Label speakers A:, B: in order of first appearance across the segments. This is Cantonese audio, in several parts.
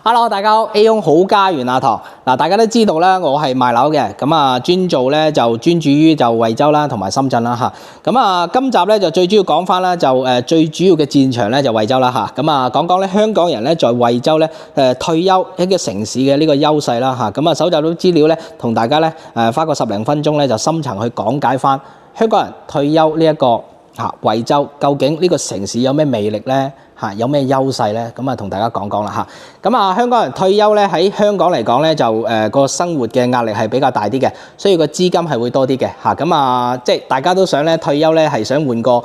A: Hello， 大家好 ，A 好家園阿堂嗱，大家都知道啦，我係賣樓嘅，咁啊專做咧就專注於就惠州啦同埋深圳啦嚇，咁啊今集咧就最主要講翻啦，就最主要嘅戰場咧就惠州啦嚇，咁啊講講咧香港人咧在惠州咧退休一個城市嘅呢個優勢啦嚇，咁啊搜集到資料咧，同大家咧花個10零分鐘咧就深層去講解翻香港人退休呢一個惠州究竟呢個城市有咩魅力咧？有咩優勢咧？咁啊，同大家講講啦嚇。咁啊，香港人退休咧喺香港嚟講咧，就個生活嘅壓力係比較大啲嘅，需要個資金係會多啲嘅嚇。咁啊，即係大家都想咧退休咧係想換個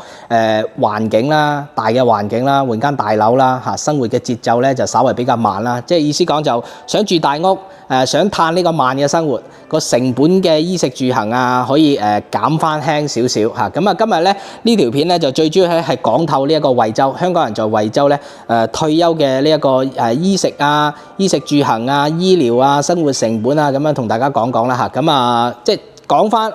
A: 環境啦，大嘅環境啦，換間大樓啦嚇，生活嘅節奏咧就稍為比較慢啦。即係意思講就想住大屋，想嘆呢個慢嘅生活，個成本嘅衣食住行啊可以減翻輕少少嚇。咁啊，今日咧呢條片咧就最主要係講透呢一個惠州，香港人在惠州咧退休嘅呢一個衣食啊、衣食住行啊、醫療啊、生活成本啊咁樣同大家講講啦嚇。咁啊，即係講翻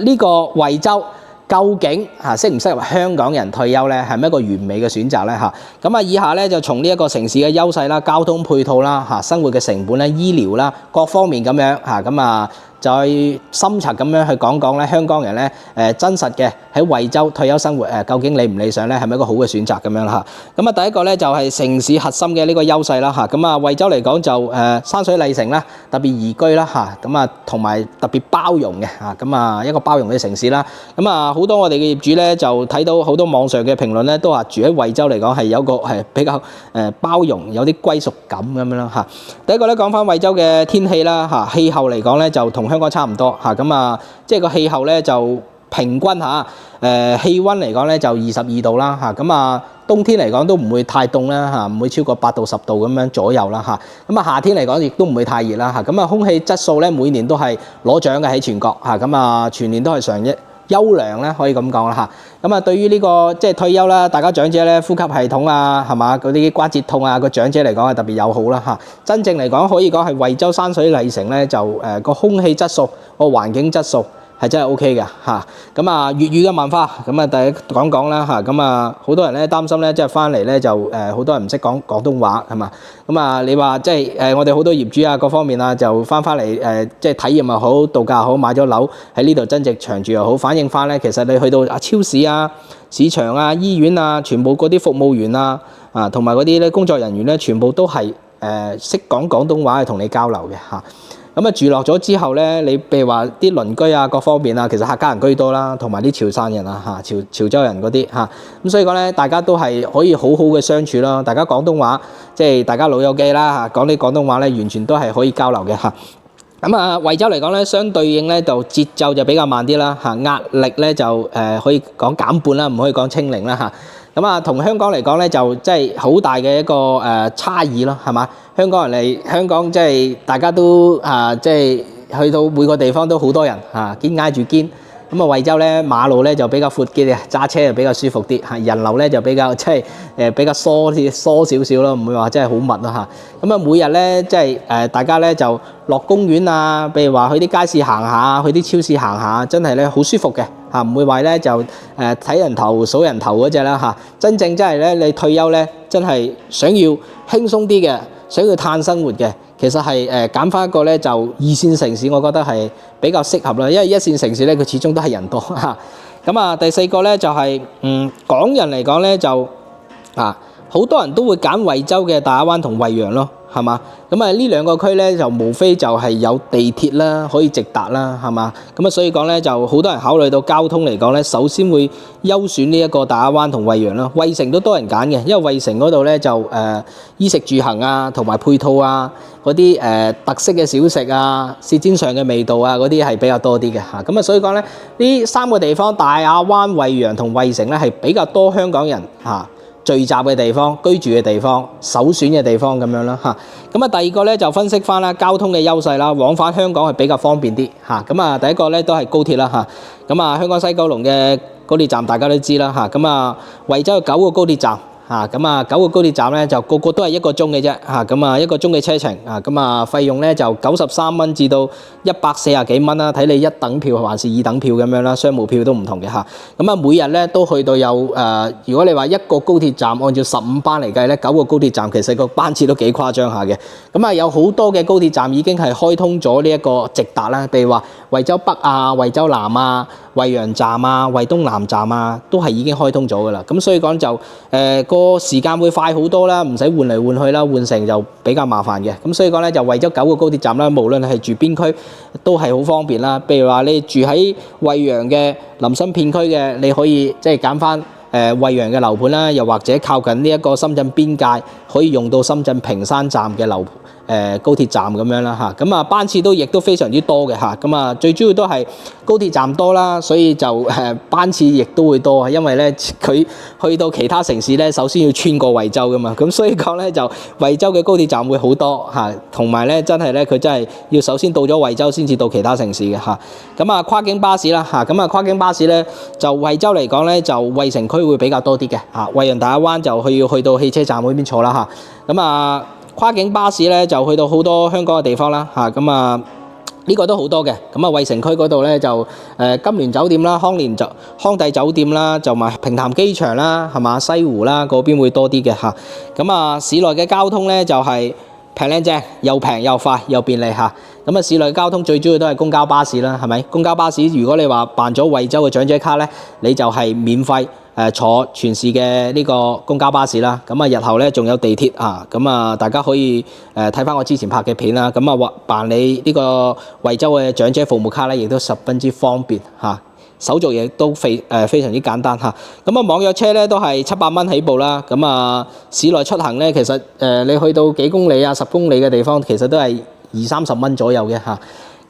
A: 呢個惠州究竟適唔適合香港人退休咧？係咪一個完美嘅選擇咧嚇？咁啊，以下咧就從呢一個城市嘅優勢啦、交通配套啦嚇、生活嘅成本咧、醫療啦各方面咁樣嚇，咁啊再深層咁樣去講講咧，香港人咧真實嘅喺惠州退休生活究竟理唔理想咧？係咪一個好嘅選擇咁樣啦嚇？咁啊，第一個咧就係城市核心嘅呢個優勢啦嚇。咁啊，惠州嚟講就山水麗城啦，特別宜居啦嚇。咁啊，同埋特別包容嘅嚇。咁啊，一個包容嘅城市啦。咁啊，好多我哋嘅業主咧就睇到好多網上嘅評論咧，都話住喺惠州嚟講係有個係比較包容，有啲歸屬感咁樣啦嚇。第一個咧講翻惠州嘅天氣啦嚇，氣候嚟講咧就同香港差唔多嚇。咁啊，即係個氣候咧就平均嚇，氣温嚟講咧就22度啦嚇。咁啊，冬天嚟講都唔會太凍啦嚇，唔會超過8到10度咁樣左右啦嚇。咁啊，夏天嚟講亦都唔會太熱啦嚇。咁啊，空氣質素咧每年都係攞獎嘅喺全國嚇。咁啊，全年都係上優良咧，可以咁講啦嚇。咁啊，對於呢個即係退休啦，大家長者咧呼吸系統啊，係嘛，嗰啲關節痛啊，個長者嚟講係特別友好啦嚇。真正嚟講可以講係惠州山水麗城咧，就個空氣質素、個環境質素係真係 OK 嘅嚇。咁啊，粵語嘅文化，咁啊第一講講啦嚇。咁啊，好多人咧擔心咧，即係翻嚟咧就好多人唔識講廣東話係嘛。咁啊，你話即係我哋好多業主啊，各方面啊，就翻嚟即係體驗又好，度假又好，買咗樓喺呢度增值長住又好，反映翻咧，其實你去到超市啊、市場啊、醫院啊，全部嗰啲服務員啊同埋嗰啲咧工作人員咧，全部都係識講廣東話去同你交流嘅嚇。咁啊住落咗之後咧，你譬如話啲鄰居啊各方面啊，其實客家人居多啦，同埋啲潮汕人啊潮州人嗰啲嚇。咁所以講咧，大家都係可以好好嘅相處咯。大家廣東話即係大家老友記啦嚇，講啲廣東話咧，完全都係可以交流嘅嚇。咁啊，惠州嚟講咧，相對應咧就節奏就比較慢啲啦嚇，壓力咧就可以講減半啦，唔可以講清零啦嚇。咁啊，同香港嚟講咧，就即係好大嘅一個差異咯，係嘛？香港人嚟香港即係大家都即係去到每個地方都好多人肩挨住肩。咁啊，惠州咧馬路咧就比較闊啲嘅，揸車就比較舒服啲嚇，人流咧就比較即係比較疏少少咯，唔會話真係好密咯嚇。咁啊，每日咧即係大家咧就落公園啊，譬如話去啲街市行下，去啲超市行下，真係咧好舒服嘅嚇，唔會話咧就睇人頭數人頭嗰隻啦嚇。真正真係咧，你退休咧真係想要輕鬆啲嘅，想要嘆生活嘅。其實係揀翻一個咧就二線城市，我覺得係比較適合啦，因為一線城市咧佢始終都係人多嚇。咁啊，第四個咧就係港人嚟講咧就好多人都會揀惠州嘅大亞灣同惠陽咯，係嘛？咁啊呢兩個區咧就無非就係有地鐵啦，可以直達啦，係嘛？咁啊所以講咧就好多人考慮到交通嚟講咧，首先會優選呢一個大亞灣同惠陽咯。惠城都多人揀嘅，因為惠城嗰度咧就衣食住行啊，同埋配套啊，嗰啲特色嘅小食啊，舌尖上嘅味道啊，嗰啲係比較多啲嘅嚇。咁啊所以講咧呢三個地方大亞灣、惠陽同惠城咧係比較多香港人聚集嘅地方、居住嘅地方、首選嘅地方咁樣啦嚇。咁啊第二個咧就分析翻啦交通嘅優勢啦，往返香港係比較方便啲嚇。咁啊第一個咧都係高鐵啦嚇。咁啊香港西九龍嘅高鐵站大家都知啦嚇。咁啊惠州有9個高鐵站咁啊9個高鐵站咧就個個都係1個鐘嘅啫咁啊1個鐘嘅車程咁啊費用咧就93蚊至到140幾蚊啦，睇你一等票還是二等票咁樣啦，商務票都唔同嘅咁啊每日咧都去到有如果你話1個高鐵站按照15班嚟計咧，9個高鐵站其實個班次都幾誇張下嘅。咁啊有好多嘅高鐵站已經係開通咗呢一個直達啦，譬如話惠州北啊、惠州南啊、惠陽站啊、惠東南站啊，都係已經開通咗噶啦。咁所以講就個時間會快好多啦，唔使換嚟換去啦，換乘就比較麻煩嘅。咁所以講咧就惠州9個高鐵站啦，無論係住邊區都係好方便啦。譬如話你住喺惠陽嘅林森片區嘅，你可以即係揀翻惠陽嘅樓盤啦，又或者靠近呢一個深圳邊界，可以用到深圳坪山站嘅高鐵站咁樣啦咁啊班次亦都非常之多嘅咁啊最主要都係高鐵站多啦，所以就班次亦都會多，因為咧佢去到其他城市咧，首先要穿過惠州噶嘛，咁所以講咧就惠州嘅高鐵站會好多同埋咧真係咧佢真係要首先到咗惠州先至到其他城市嘅咁啊跨境巴士啦咁啊跨境巴士咧就惠州嚟講咧就惠城區會比較多啲嘅惠陽大亞灣就要去到汽車站嗰邊坐啦咁啊跨境巴士咧就去到好多香港嘅地方啦咁啊呢個都好多嘅。咁啊惠城區嗰度咧就金聯酒店啦、康帝酒店啦，就埋平潭機場啦，係嘛西湖啦嗰邊會多啲嘅咁啊市內嘅交通咧就係平靚正，又平又快又便利咁啊市內交通最主要都係公交巴士啦，係咪？公交巴士如果你話辦咗惠州嘅長者卡咧，你就係免費坐全市嘅呢個公交巴士啦。咁啊日後咧仲有地鐵咁啊大家可以睇翻我之前拍嘅片啦。咁啊辦理呢個惠州嘅長者服務卡咧，亦都十分之方便手續亦都非常之簡單咁啊網約車咧都係700蚊起步啦。咁啊市內出行咧，其實你去到幾公里10公里嘅地方，其實都係20-30蚊左右嘅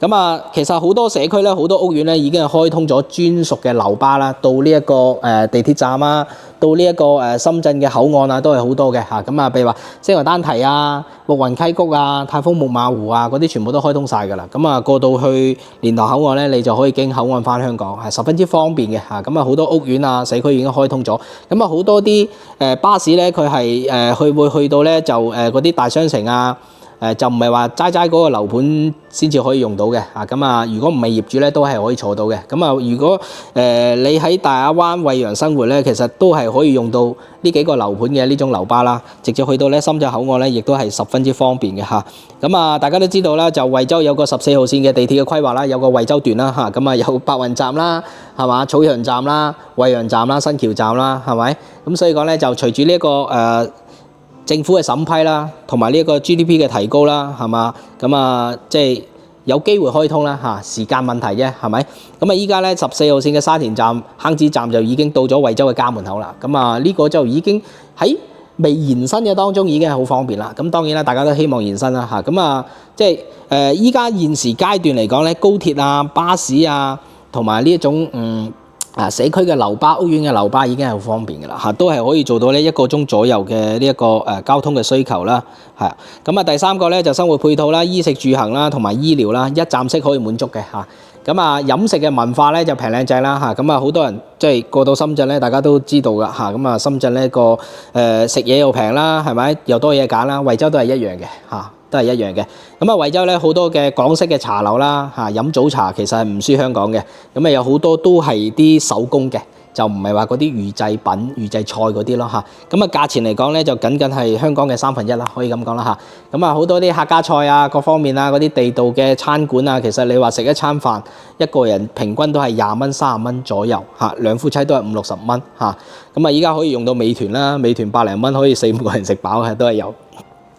A: 咁啊其實好多社區咧，好多屋苑咧已經係開通咗專屬嘅樓巴啦，到呢一個地鐵站啊，到呢一個深圳嘅口岸啊，都係好多嘅咁啊譬如話星河單提啊、陸雲溪谷啊、太豐木馬湖啊嗰啲全部都開通晒㗎啦。咁啊過到去蓮塘口岸咧，你就可以經口岸翻香港，係十分之方便嘅咁啊好多屋苑啊社區已經開通咗。咁啊好多啲巴士咧，佢係會去到咧就嗰啲大商城啊。就唔係話齋嗰個樓盤先至可以用到嘅咁啊如果唔係業主咧，都係可以坐到嘅。咁啊如果你喺大亞灣惠陽生活咧，其實都係可以用到呢幾個樓盤嘅呢種樓巴啦，直接去到咧深圳口岸咧，亦都係十分之方便嘅咁啊大家都知道啦，就惠州有個14號線嘅地鐵嘅規劃啦，有個惠州段啦咁啊有白雲站啦，係嘛草陽站啦、惠陽站啦、新橋站啦，係咪？咁所以講咧就隨住呢一個政府嘅審批啦，同埋呢一個 GDP 嘅提高啦，係嘛？咁啊，即係有機會開通啦時間問題啫，係咪？咁啊，依家咧14號線嘅沙田站、坑子站就已經到咗惠州嘅家門口啦。咁啊，呢個就已經喺未延伸嘅當中已經係好方便啦。咁當然啦，大家都希望延伸啦咁啊，即係依家現時階段嚟講咧，高鐵啊、巴士啊，同埋呢一種社區嘅樓巴、屋苑嘅樓巴已經係好方便嘅啦都係可以做到呢1個鐘左右嘅呢一個交通嘅需求啦咁啊第三個咧就生活配套啦、衣食住行啦同埋醫療啦，一站式可以滿足嘅咁啊飲食嘅文化咧就平靚正啦咁啊好多人即係過到深圳咧，大家都知道噶咁啊深圳呢個食嘢又平啦，係咪又多嘢揀啦？惠州都係一樣嘅都係一樣嘅。咁啊惠州咧好多嘅港式嘅茶樓啦飲早茶其實係唔輸香港嘅。咁啊有好多都係啲手工嘅，就唔係話嗰啲預製品、預製菜嗰啲咯咁啊價錢嚟講咧就僅係香港嘅1/3啦，可以咁講啦咁啊好多啲客家菜啊、各方面啊嗰啲地道嘅餐館啊，其實你話食一餐飯，一個人平均都係20蚊、30蚊左右兩夫妻都係50-60蚊咁啊依家可以用到美團啦，美團百零蚊可以4-5個人食飽嘅都係有。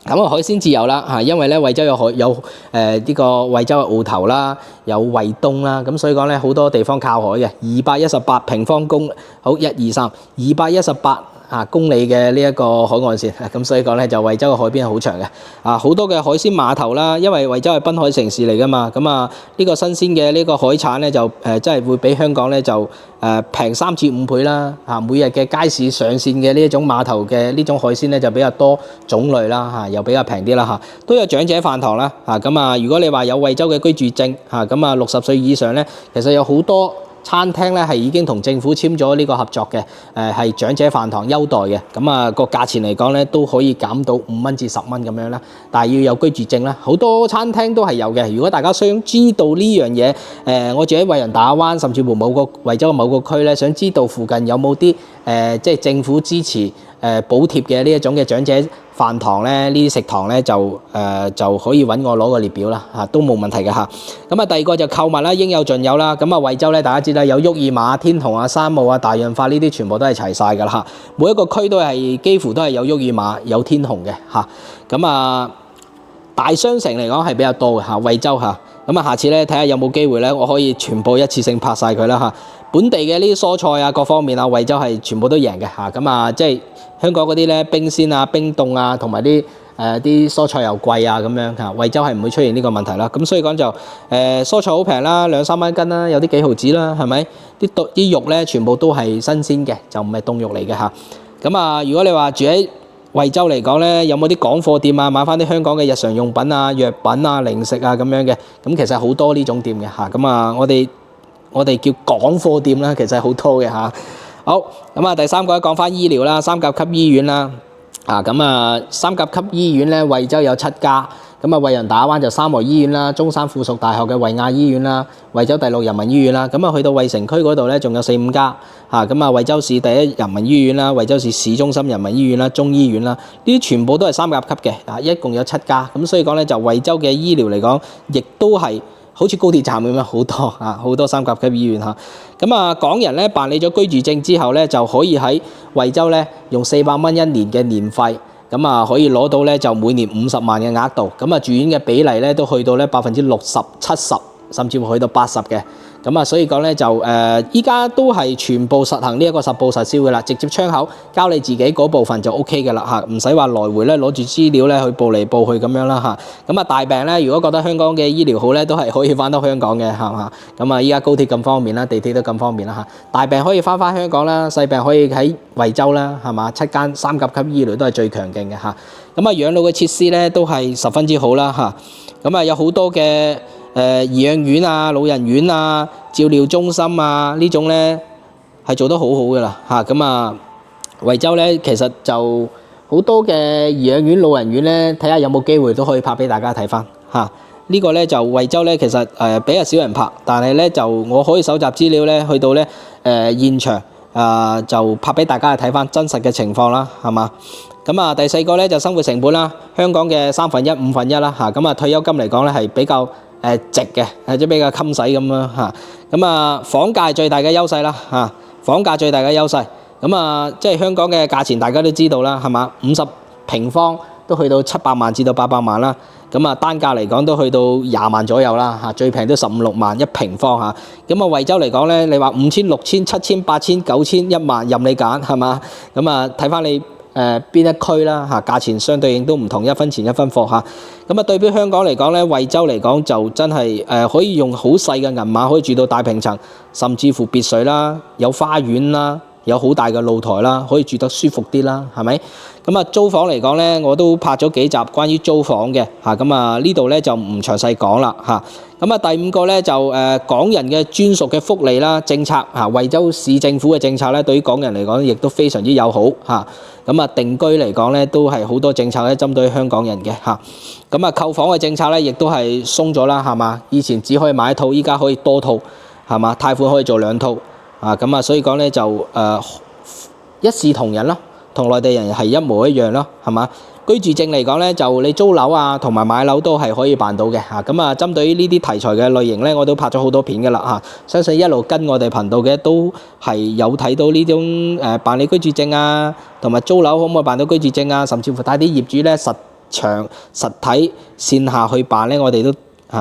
A: 咁啊海鮮自由啦因為咧惠州有呢個惠州嘅澳頭啦，有惠東啦，咁所以講咧好多地方靠海嘅218平方公好218公里嘅呢一個海岸線咁所以講咧就惠州嘅海邊係好長嘅好多嘅海鮮碼頭啦，因為惠州係濱海城市嚟噶嘛，咁啊呢個新鮮嘅呢個海產咧就真係會比香港咧就平3至5倍啦每日嘅街市上線嘅呢一種碼頭嘅呢種海鮮咧就比較多種類啦又比較平啲啦都有長者飯堂啦咁啊如果你話有惠州嘅居住證咁啊60歲以上咧，其實有好多餐廳咧係已經同政府簽咗呢個合作嘅，係長者飯堂優待嘅，咁啊個價錢嚟講咧都可以減到5蚊至10蚊咁樣啦，但係要有居住證啦，好多餐廳都係有嘅。如果大家想知道呢樣嘢，我住喺惠仁大亞灣，甚至乎某個惠州嘅某個區咧，想知道附近有冇啲即係政府支持補貼嘅呢一種嘅長者飯堂咧，呢啲食堂咧就可以揾我攞個列表啦，都冇問題嘅嚇。咁啊，第二個就購物啦，應有盡有啦。咁啊，惠州咧大家知啦，有沃爾瑪、天虹啊、山姆啊、大潤發呢啲全部都係齊晒㗎啦嚇。每一個區都係幾乎都係有沃爾瑪、有天虹嘅嚇。咁啊，大商城嚟講係比較多嘅嚇，惠州嚇。咁啊，下次咧睇下有冇機會咧，我可以全部一次性拍晒佢啦嚇。本地嘅呢啲蔬菜啊，各方面啊，惠州係全部都贏嘅嚇。咁啊，即係香港嗰啲咧冰鮮啊、冰凍啊，同埋啲蔬菜又貴啊咁樣嚇，惠州係唔會出現呢個問題啦。咁所以講就蔬菜好平啦，2-3蚊斤啦，有啲幾毫子啦，係咪？啲肉咧全部都係新鮮嘅，就唔係凍肉嚟嘅嚇。咁啊，如果你話住喺惠州嚟講咧，有冇啲港貨店啊？買翻啲香港嘅日常用品啊、藥品啊、零食啊咁樣嘅，咁其實好多呢種店嘅嚇。咁啊，我哋叫港貨店啦，其實好多嘅嚇。好，咁啊，第三個講翻醫療啦，3甲級醫院啦。咁啊，3甲級醫院咧，惠州有7家。咁啊，惠仁大亞灣就三和醫院啦，中山附屬大學嘅惠亞醫院啦，惠州第6人民醫院啦。咁啊，去到惠城區嗰度咧，仲有4-5家。咁啊，惠州市第1人民醫院啦，惠州市市中心人民醫院啦，中醫院啦，呢啲全部都係3甲級嘅。一共有7家。咁所以講咧，就惠州嘅醫療嚟講，亦都係好似高鐵站咁樣好多3甲級醫院嚇。咁啊，港人咧辦理咗居住證之後咧，就可以喺惠州咧用400蚊一年嘅年費。咁啊，可以攞到咧就每年50萬嘅額度，咁啊住院嘅比例咧都去到咧60%、70%，甚至乎去到80%嘅。咁啊，所以講咧就依家都係全部實行呢一個實報實銷嘅啦，直接窗口交你自己嗰部分就 OK 嘅啦嚇，唔使話來回咧攞住資料咧去報嚟報去咁樣啦嚇。咁啊大病咧，如果覺得香港嘅醫療好咧，都係可以翻到香港嘅係嘛。咁啊依家高鐵咁方便啦，地鐵都咁方便啦嚇。大病可以翻香港啦，細病可以喺惠州啦係嘛，7間3甲級醫療都係最強勁嘅嚇。咁啊養老嘅設施咧都係十分之好啦嚇。咁啊有好多嘅頤養院啊、老人院啊、照料中心啊呢種咧係做得好好嘅啦嚇。咁啊惠州咧其實就好多嘅頤養院、老人院咧，睇下有冇機會都可以拍俾大家睇翻嚇。呢個咧就惠州咧其實比較少人拍，但係咧就我可以搜集資料咧，去到咧現場就拍俾大家睇翻真實嘅情況啦，係嘛？咁啊第4個咧就生活成本啦，香港嘅1/3、1/5啦嚇。咁啊退休金嚟講咧係比較值嘅，即係比較襟使咁樣嚇。咁啊房價係最大嘅優勢啦嚇，房價最大嘅優勢。咁啊即係香港嘅價錢大家都知道啦，係嘛？50平方都去到700萬至到800萬啦。咁啊單價嚟講都去到20萬左右啦嚇，最平都15-16萬1平方嚇。咁啊惠州嚟講咧，你話5000、6000、7000、8000、9000、1萬任你揀係嘛？咁啊睇翻你邊一區啦嚇，價錢相對應都唔同，1分錢1分貨嚇。咁啊對比香港嚟講咧，惠州嚟講就真係可以用好細嘅銀碼可以住到大平層，甚至乎別墅啦，有花園啦，有好大嘅露台啦，可以住得舒服啲啦，係咪？咁啊租房嚟講咧，我都拍咗幾集關於租房嘅嚇，咁啊呢度咧就唔詳細講啦嚇。咁啊第5個咧就港人嘅專屬嘅福利啦政策嚇，惠州市政府嘅政策咧對於港人嚟講亦都非常之友好嚇。咁啊定居嚟講咧都係好多政策咧針對香港人嘅嚇。咁啊購房嘅政策咧亦都係鬆咗啦係嘛，以前只可以買一套，依家可以多套係嘛，貸款可以做2套咁啊所以講咧就一視同仁咯。同內地人係一模一樣咯，係嘛？居住證嚟講咧，就你租樓啊，同埋買樓都係可以辦到嘅嚇。咁啊，針對於呢啲題材嘅類型咧，我都拍咗好多片㗎啦嚇。相信一路跟我哋頻道嘅都係有睇到呢種辦理居住證啊，同埋租樓可唔可以辦到居住證啊，甚至乎帶啲業主咧實體線下去辦咧，我哋都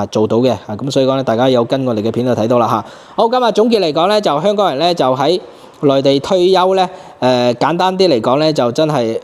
A: 做到嘅嚇。咁所以講咧，大家有跟我哋嘅片就睇到啦嚇。好，今日總結嚟講咧，就香港人咧就喺內地退休咧，簡單啲嚟講咧，就真係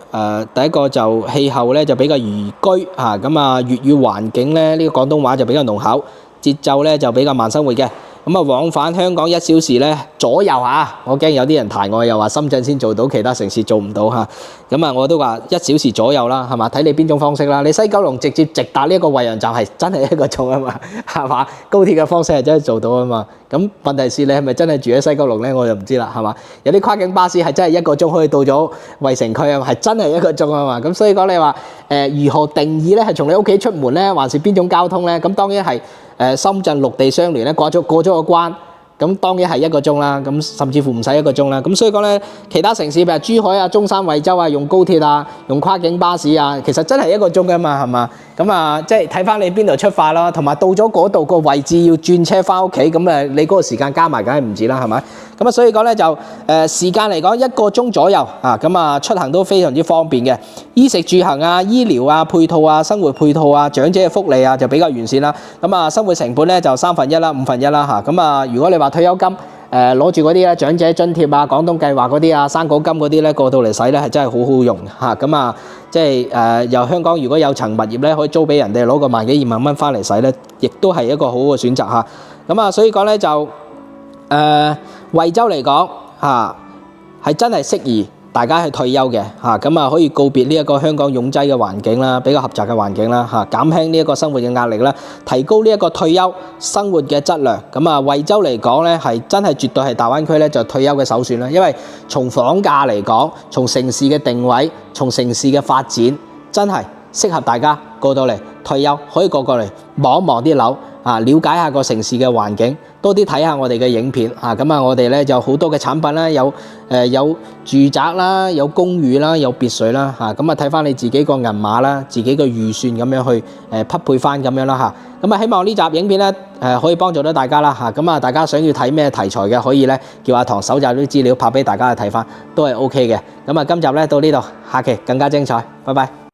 A: 第一個就氣候咧就比較宜居嚇，咁啊粵語環境咧呢個廣東話就比較濃厚，節奏咧就比較慢生活嘅。咁啊往返香港1小時咧左右嚇，我驚有啲人抬我又話深圳先做到，其他城市做唔到嚇。咁啊我都話1小時左右啦，係嘛？睇你邊種方式啦。你西九龍直接直達呢一個惠陽站係真係1個鐘啊嘛，係嘛？高鐵嘅方式係真係做到啊嘛。咁問題是你係咪真係住喺西九龍咧？我就唔知啦，係嘛？有啲跨境巴士係真係1個鐘可以到咗惠城區啊，係真係1個鐘啊嘛。咁所以講你話如何定義咧？係從你屋企出門咧，還是邊種交通咧？咁當然係深圳陸地相連咧，過咗個關。咁當然係1個鐘啦，咁甚至乎唔使1個鐘啦。咁所以講咧，其他城市譬如珠海啊、中山、惠州啊，用高鐵啊、用跨境巴士啊，其實真係1個鐘噶嘛，係嘛？咁啊，即係睇翻你邊度出發咯，同埋到咗嗰度個位置要轉車翻屋企，咁你嗰個時間加埋梗係唔止啦，係咪？咁啊，所以講咧就時間嚟講1個鐘左右啊，咁啊出行都非常之方便嘅，衣食住行啊、醫療啊、配套啊、生活配套啊、長者嘅福利啊就比較完善啦。咁啊，生活成本咧就1/3啦、1/5啦嚇。咁啊，如果你話退休金攞住嗰啲咧長者津貼啊、廣東計劃嗰啲啊、生果金嗰啲咧過到嚟使咧係真係好好用嚇。咁啊，即係由香港如果有層物業咧，可以租俾人哋攞個萬幾2萬蚊翻嚟使咧，亦都係一個好好嘅選擇嚇。咁啊，所以講咧就惠州嚟講嚇係真係適宜大家去退休嘅嚇，咁啊可以告別呢一個香港擁擠嘅環境啦，比較狹窄嘅環境啦嚇，減輕呢一個生活嘅壓力啦，提高呢一個退休生活嘅質量。咁啊，惠州嚟講咧係真係絕對係大灣區咧就退休嘅首選啦，因為從房價嚟講，從城市嘅定位，從城市嘅發展，真係適合大家過到嚟退休，可以過嚟望一望啲樓啊，了解下個城市嘅環境。多啲睇下我哋嘅影片嚇，咁啊我哋咧就好多嘅產品啦，有住宅啦，有公寓啦，有別墅啦嚇，咁啊睇翻你自己個銀碼啦，自己嘅預算咁樣去匹配翻咁樣啦嚇，咁啊希望呢集影片咧可以幫助到大家啦嚇，咁啊大家想要睇咩題材嘅，可以咧叫阿唐搜集啲資料拍俾大家去睇翻，都係 OK 嘅。咁啊今集咧到呢度，下期更加精彩，拜拜。